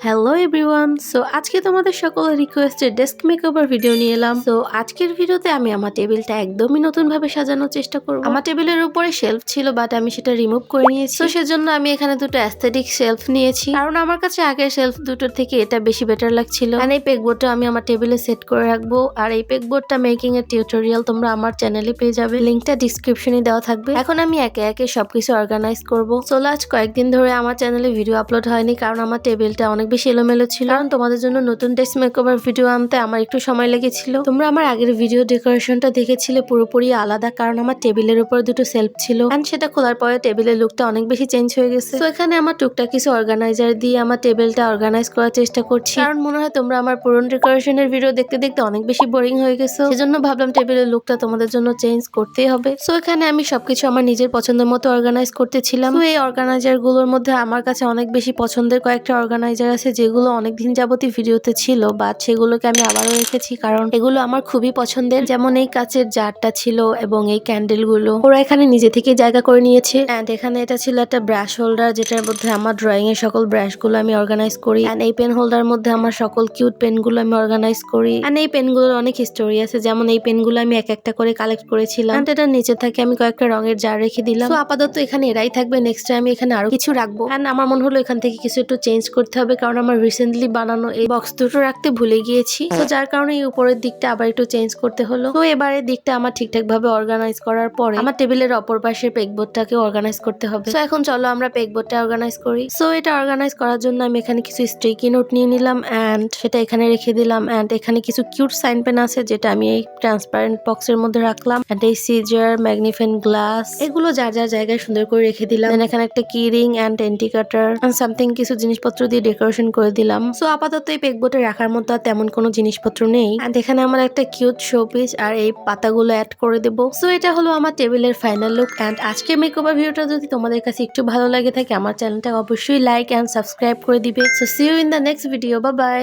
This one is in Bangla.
হ্যালো এভরিওয়ান, সো আজকে তোমাদের সকলের রিকোয়েস্টে ডেস্ক মেকওভার ভিডিও নিয়ে এলাম। তো আজকের ভিডিওতে আমি আমার টেবিলটা একদমই নতুন ভাবে সাজানোর চেষ্টা করব। আমার টেবিলের উপরে শেলফ ছিল, বাট আমি সেটা রিমুভ করে নিয়েছি। তো সেজন্য আমি এখানে দুটো অ্যাস্থেটিক শেলফ নিয়েছি, কারণ আমার কাছে আগের শেলফ দুটোর থেকে এটা বেশি বেটার লাগছিল। আর এই পেগবোর্ডটা আমি আমার টেবিলে সেট করে রাখবো। আর এই পেগবোর্ডটা মেকিং এর টিউটোরিয়াল তোমরা আমার চ্যানেলে পেয়ে যাবে, লিঙ্কটা ডিসক্রিপশনে দেওয়া থাকবে। এখন আমি একে একে সবকিছু অর্গানাইজ করব। সো আজ কয়েকদিন ধরে আমার চ্যানেলে ভিডিও আপলোড হয়নি, কারণ আমার টেবিলটা অনেক বেশি এলোমেলো ছিল। কারণ তোমাদের জন্য নতুন ডেস্ক মেকওভার ভিডিও আনতে আমার একটু সময় লেগেছিল। তোমরা আমার আগের ভিডিও ডেকোরেশনটা দেখেছিলে পুরোপুরি আলাদা, কারণ আমার টেবিলের উপর দুটো সেলফ ছিল, এন্ড সেটা খোলার পরে টেবিলের লুকটা অনেক বেশি চেঞ্জ হয়ে গেছে। তো এখানে আমার টুকটাক কিছু অর্গানাইজার দিয়ে আমার টেবিলটা অর্গানাইজ করার চেষ্টা করছি, কারণ মনে হয় তোমরা আমার পুরনো ডেকোরেশনের ভিডিও দেখতে দেখতে অনেক বেশি বোরিং হয়ে গেছো। সেজন্য ভাবলাম টেবিলের লুকটা তোমাদের জন্য চেঞ্জ করতেই হবে। সো এখানে আমি সবকিছু আমার নিজের পছন্দের মতো অর্গানাইজ করতেছিলাম। তো এই অর্গানাইজার গুলোর মধ্যে আমার কাছে অনেক বেশি পছন্দের কয়েকটা অর্গানাইজার আছে, যেগুলো অনেকদিন যাবতীয় ভিডিওতে ছিল, বাট সেগুলোকে আমি আবারও রেখেছি কারণ এগুলো আমার খুবই পছন্দের। যেমন এই কাচের জারটা ছিল এবং এই ক্যান্ডেল গুলো ওরা এখানে নিজে থেকে জায়গা করে নিয়েছে। এন্ড এখানে এটা ছিল একটা ব্রাশ হোল্ডার, যেটার মধ্যে আমার ড্রয়িং এর সকল ব্রাশ গুলো আমি অর্গানাইজ করি। এন্ড এই পেন হোল্ডার মধ্যে আমার সকল কিউট পেন গুলো আমি অর্গানাইজ করি। এন্ড এই পেন গুলোর অনেক হিস্টোরি আছে, যেমন এই পেন গুলো আমি এক একটা করে কালেক্ট করেছিলাম। এন্ড এটার নিচে থাকে আমি কয়েকটা রঙের জার রেখে দিলাম। তো আপাতত এখানে এরাই থাকবে, নেক্সট টাইম আমি এখানে আরো কিছু রাখবো। এন্ড আমার মনে হলো এখান থেকে কিছু একটু চেঞ্জ করতে হবে, কারণ আমার রিসেন্টলি বানানো এই বক্স দুটো রাখতে ভুলে গিয়েছি। তো যার কারণে এই উপরের দিকটা আবার একটু চেঞ্জ করতে হলো। তো এবারের দিকটা আমার ঠিকঠাক ভাবে অর্গানাইজ করার পরে আমার টেবিলের অপর পাশে পেগবোর্ডটাকে অর্গানাইজ করতে হবে। তো এখন চলো আমরা পেগবোর্ডটা অর্গানাইজ করি। সো এটা অর্গানাইজ করার জন্য আমি এখানে কিছু স্টিকি নোট নিয়ে নিলাম, এন্ড সেটা এখানে রেখে দিলাম। এন্ড এখানে কিছু কিউট সাইন পেন আছে, যেটা আমি এই ট্রান্সপারেন্ট বক্সের মধ্যে রাখলাম। এন্ড এই সিজার, ম্যাগনিফাইং গ্লাস, এগুলো যার যার জায়গায় সুন্দর করে রেখে দিলাম। দেন এখানে একটা কি ring and anti cutter and something কিছু জিনিসপত্র দিয়ে ডেকোরেশন করে দিলাম। সো আপাতত এই পেগবোর্ডে রাখার মতো তেমন কোনো জিনিসপত্র নেই। এন্ড এখানে আমার একটা কিউট শো পিস আর এই পাতাগুলো অ্যাড করে দেবো। সো এটা হলো আমার টেবিলের ফাইনাল লুক। এন্ড আজকের মেকওভার ভিডিওটা যদি তোমাদের কাছে একটু ভালো লাগে থাকে, আমার চ্যানেলটা অবশ্যই লাইক এন্ড সাবস্ক্রাইব করে দিবে। So see you in the next video. Bye by.